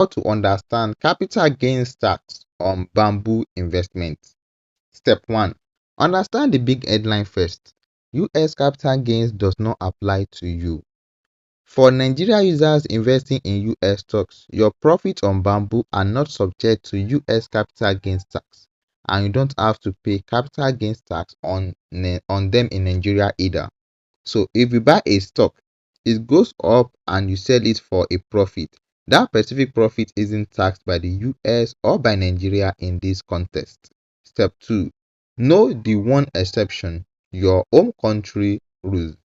How to understand capital gains tax on bamboo investment. Step 1. Understand the big headline first. US capital gains does not apply to you. For Nigeria users investing in US stocks, your profits on bamboo are not subject to US capital gains tax, and you don't have to pay capital gains tax on them in Nigeria either. So if you buy a stock, it goes up and you sell it for a profit. That specific profit isn't taxed by the US or by Nigeria in this context. Step 2. Know the one exception, your home country rules.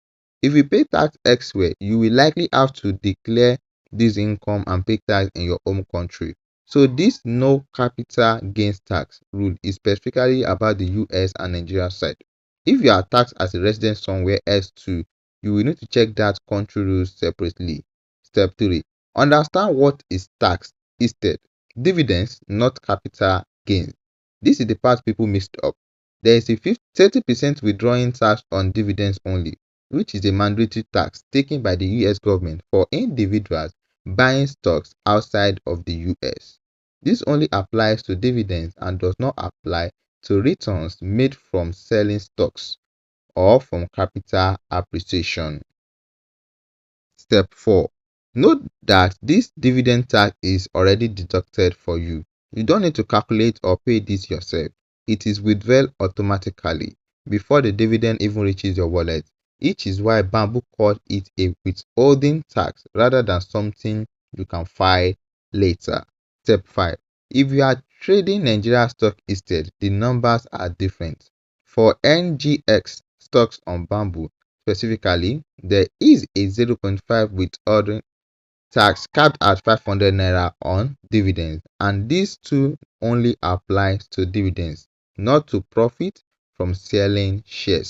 If you pay tax elsewhere, you will likely have to declare this income and pay tax in your home country. So this no capital gains tax rule is specifically about the US and Nigeria side. If you are taxed as a resident somewhere else too, you will need to check that country rules separately. Step 3. Understand what is taxed instead. Dividends, not capital gains. This is the part people mixed up. There is a 30% withdrawing tax on dividends only, which is a mandatory tax taken by the US government for individuals buying stocks outside of the US. This only applies to dividends and does not apply to returns made from selling stocks or from capital appreciation. Step 4. Note that this dividend tax is already deducted for you. You don't need to calculate or pay this yourself. It is withheld automatically before the dividend even reaches your wallet, which is why Bamboo called it a withholding tax rather than something you can file later. Step 5. If you are trading Nigeria stock instead, the numbers are different. For NGX stocks on Bamboo, specifically, there is a 0.5 withholding tax capped at 500 naira on dividends, and this too only applies to dividends, not to profit from selling shares.